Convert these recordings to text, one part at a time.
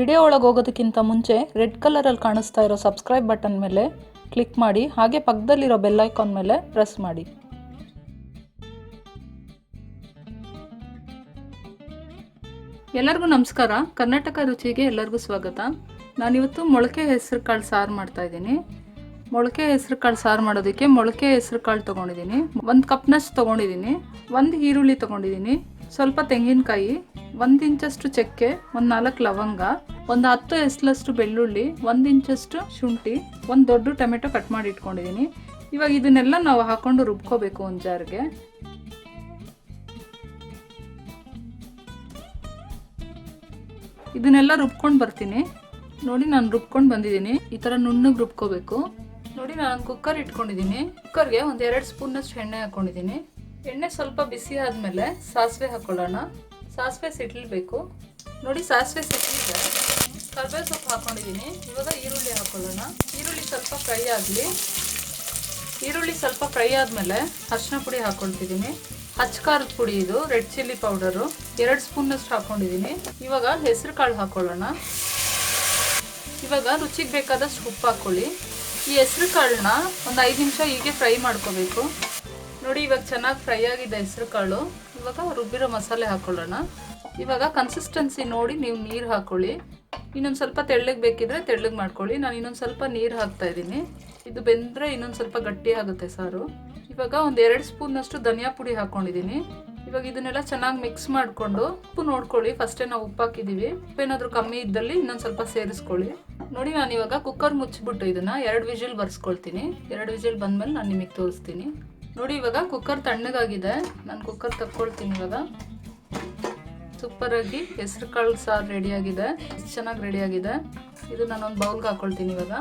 Video ಒಳಗೆ ಹೋಗೋದಕ್ಕಿಂತ ಮುಂಚೆ red ಕಲರಲ್ಲಿ ಕಾಣಿಸ್ತಾ ಇರೋ ಸಬ್ಸ್ಕ್ರೈಬ್ ಬಟನ್ ಮೇಲೆ ಕ್ಲಿಕ್ ಮಾಡಿ, ಹಾಗೆ ಪಕ್ಕದಲ್ಲಿರೋ ಬೆಲ್ ಐಕಾನ್ ಮೇಲೆ ಪ್ರೆಸ್ ಮಾಡಿ. ಎಲ್ಲರಿಗೂ ನಮಸ್ಕಾರ. ಕರ್ನಾಟಕ ರುಚಿಗೆ ಎಲ್ಲರಿಗೂ ಸ್ವಾಗತ. ನಾನಿವತ್ತು ಮೊಳಕೆ ಹೆಸರು ಕಾಳು ಸಾರು ಮಾಡ್ತಾ ಇದ್ದೀನಿ. ಮೊಳಕೆ ಹೆಸರು ಕಾಳು ಸಾರು ಮಾಡೋದಕ್ಕೆ ಮೊಳಕೆ ಹೆಸರು ಕಾಳು ತೊಗೊಂಡಿದ್ದೀನಿ. 1 ಕಪ್ನಷ್ಟು ತೊಗೊಂಡಿದ್ದೀನಿ. 1 ಈರುಳ್ಳಿ ತೊಗೊಂಡಿದ್ದೀನಿ, ಸ್ವಲ್ಪ ತೆಂಗಿನಕಾಯಿ, 1 ಇಂಚಷ್ಟು ಚಕ್ಕೆ, 4 ಲವಂಗ, 10 ಎಸಲಷ್ಟು ಬೆಳ್ಳುಳ್ಳಿ, 1 ಇಂಚಷ್ಟು ಶುಂಠಿ, 1 ದೊಡ್ಡ ಟೊಮೆಟೊ ಕಟ್ ಮಾಡಿ ಇಟ್ಕೊಂಡಿದ್ದೀನಿ. ಇವಾಗ ಇದನ್ನೆಲ್ಲ ನಾವು ಹಾಕೊಂಡು ರುಬ್ಕೋಬೇಕು ಒಂದು ಜಾರ್ಗೆ. ಇದನ್ನೆಲ್ಲ ರುಬ್ಕೊಂಡು ಬರ್ತೀನಿ. ನೋಡಿ, ನಾನು ರುಬ್ಕೊಂಡು ಬಂದಿದ್ದೀನಿ. ಈ ಥರ ನುಣ್ಣಗೆ ರುಬ್ಕೋಬೇಕು. ನೋಡಿ, ನಾನು ಕುಕ್ಕರ್ ಇಟ್ಕೊಂಡಿದ್ದೀನಿ. ಕುಕ್ಕರ್ಗೆ 2 ಸ್ಪೂನ್ನಷ್ಟು ಎಣ್ಣೆ ಹಾಕ್ಕೊಂಡಿದ್ದೀನಿ. ಎಣ್ಣೆ ಸ್ವಲ್ಪ ಬಿಸಿ ಆದಮೇಲೆ ಸಾಸಿವೆ ಹಾಕ್ಕೊಳ್ಳೋಣ. ಸಾಸಿವೆ ಸಿಡ್ಲಿಬೇಕು. ನೋಡಿ, ಸಾಸಿವೆ ಸಿಡ್ಲಿದೆ. ಕರಿಬೇವು ಸೊಪ್ಪು ಹಾಕ್ಕೊಂಡಿದ್ದೀನಿ. ಇವಾಗ ಈರುಳ್ಳಿ ಹಾಕ್ಕೊಳ್ಳೋಣ. ಈರುಳ್ಳಿ ಸ್ವಲ್ಪ ಫ್ರೈ ಆಗಲಿ. ಈರುಳ್ಳಿ ಸ್ವಲ್ಪ ಫ್ರೈ ಆದಮೇಲೆ ಅರಿಶಿನ ಪುಡಿ ಹಾಕ್ಕೊಳ್ತಿದ್ದೀನಿ. ಖಾರದ ಪುಡಿ, ಇದು ರೆಡ್ ಚಿಲ್ಲಿ ಪೌಡರು 2 ಸ್ಪೂನ್ನಷ್ಟು ಹಾಕ್ಕೊಂಡಿದ್ದೀನಿ. ಇವಾಗ ಹೆಸರು ಕಾಳು ಹಾಕ್ಕೊಳ್ಳೋಣ. ಇವಾಗ ರುಚಿಗೆ ಬೇಕಾದಷ್ಟು ಉಪ್ಪು ಹಾಕ್ಕೊಳ್ಳಿ. ಈ ಹೆಸರು ಕಾಳನ್ನ ಒಂದು 5 ನಿಮಿಷ ಹೀಗೆ ಫ್ರೈ ಮಾಡ್ಕೋಬೇಕು. ನೋಡಿ, ಇವಾಗ ಚೆನ್ನಾಗಿ ಫ್ರೈ ಆಗಿದೆ ಹೆಸರು ಕಾಳು. ಇವಾಗ ರುಬ್ಬಿರೋ ಮಸಾಲೆ ಹಾಕ್ಕೊಳ್ಳೋಣ. ಇವಾಗ ಕನ್ಸಿಸ್ಟೆನ್ಸಿ ನೋಡಿ ನೀವು ನೀರು ಹಾಕ್ಕೊಳ್ಳಿ. ಇನ್ನೊಂದು ಸ್ವಲ್ಪ ತೆಳ್ಳಗೆ ಬೇಕಿದ್ರೆ ತೆಳ್ಳಗೆ ಮಾಡ್ಕೊಳ್ಳಿ. ನಾನು ಇನ್ನೊಂದು ಸ್ವಲ್ಪ ನೀರು ಹಾಕ್ತಾ ಇದ್ದೀನಿ. ಇದು ಬೆಂದರೆ ಇನ್ನೊಂದು ಸ್ವಲ್ಪ ಗಟ್ಟಿ ಆಗುತ್ತೆ ಸಾರು. ಇವಾಗ 2 ಸ್ಪೂನ್ನಷ್ಟು ಧನಿಯಾ ಪುಡಿ ಹಾಕ್ಕೊಂಡಿದ್ದೀನಿ. ಇವಾಗ ಇದನ್ನೆಲ್ಲ ಚೆನ್ನಾಗಿ ಮಿಕ್ಸ್ ಮಾಡಿಕೊಂಡು ಉಪ್ಪು ನೋಡ್ಕೊಳ್ಳಿ. ಫಸ್ಟೇ ನಾವು ಉಪ್ಪು ಹಾಕಿದ್ದೀವಿ. ಉಪ್ಪೇನಾದರೂ ಕಮ್ಮಿ ಇದ್ದಲ್ಲಿ ಇನ್ನೊಂದು ಸ್ವಲ್ಪ ಸೇರಿಸ್ಕೊಳ್ಳಿ. ನೋಡಿ, ನಾನು ಇವಾಗ ಕುಕ್ಕರ್ ಮುಚ್ಚಿಬಿಟ್ಟು ಇದನ್ನು 2 ವಿಜಿಲ್ ಬರ್ಸ್ಕೊಳ್ತೀನಿ. 2 ವಿಜಿಲ್ ಬಂದಮೇಲೆ ನಾನು ನಿಮಗೆ ತೋರಿಸ್ತೀನಿ. ನೋಡಿ, ಇವಾಗ ಕುಕ್ಕರ್ ತಣ್ಣಗಾಗಿದೆ. ನಾನು ಕುಕ್ಕರ್ ತಕ್ಕೊಳ್ತೀನಿ. ಇವಾಗ ಸೂಪರಾಗಿ ಹೆಸರು ಕಾಳು ಸಾರು ರೆಡಿಯಾಗಿದೆ. ಚೆನ್ನಾಗಿ ರೆಡಿಯಾಗಿದೆ. ಇದು ನಾನೊಂದು ಬೌಲ್ಗೆ ಹಾಕ್ಕೊಳ್ತೀನಿ. ಇವಾಗ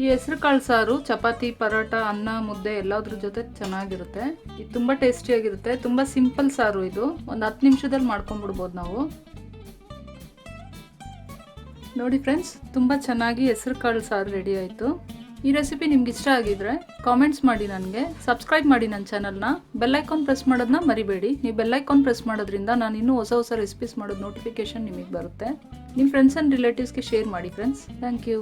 ಈ ಹೆಸರು ಕಾಳು ಸಾರು ಚಪಾತಿ, ಪರೋಟ, ಅನ್ನ, ಮುದ್ದೆ ಎಲ್ಲದ್ರ ಜೊತೆ ಚೆನ್ನಾಗಿರುತ್ತೆ. ಇದು ತುಂಬ ಟೇಸ್ಟಿಯಾಗಿರುತ್ತೆ. ತುಂಬ ಸಿಂಪಲ್ ಸಾರು. ಇದು ಒಂದು 10 ನಿಮಿಷದಲ್ಲಿ ಮಾಡ್ಕೊಂಡ್ಬಿಡ್ಬೋದು ನಾವು. ನೋಡಿ ಫ್ರೆಂಡ್ಸ್, ತುಂಬ ಚೆನ್ನಾಗಿ ಹೆಸರು ಕಾಳು ಸಾರು ರೆಡಿ ಆಯಿತು. ಈ ರೆಸಿಪಿ ನಿಮ್ಗೆ ಇಷ್ಟ ಆಗಿದ್ರೆ ಕಾಮೆಂಟ್ಸ್ ಮಾಡಿ, ನನಗೆ ಸಬ್ಸ್ಕ್ರೈಬ್ ಮಾಡಿ ನನ್ನ ಚಾನಲ್ನ. ಬೆಲ್ ಐಕಾನ್ ಪ್ರೆಸ್ ಮಾಡೋದನ್ನ ಮರಿಬೇಡಿ. ನೀವು ಬೆಲ್ ಐಕಾನ್ ಪ್ರೆಸ್ ಮಾಡೋದ್ರಿಂದ ನಾನು ಇನ್ನೂ ಹೊಸ ರೆಸಿಪೀಸ್ ಮಾಡೋದು ನೋಟಿಫಿಕೇಶನ್ ನಿಮಗೆ ಬರುತ್ತೆ. ನಿಮ್ಮ ಫ್ರೆಂಡ್ಸ್ ಆ್ಯಂಡ್ ರಿಲೇಟಿವ್ಸ್ಗೆ ಶೇರ್ ಮಾಡಿ ಫ್ರೆಂಡ್ಸ್. Thank you.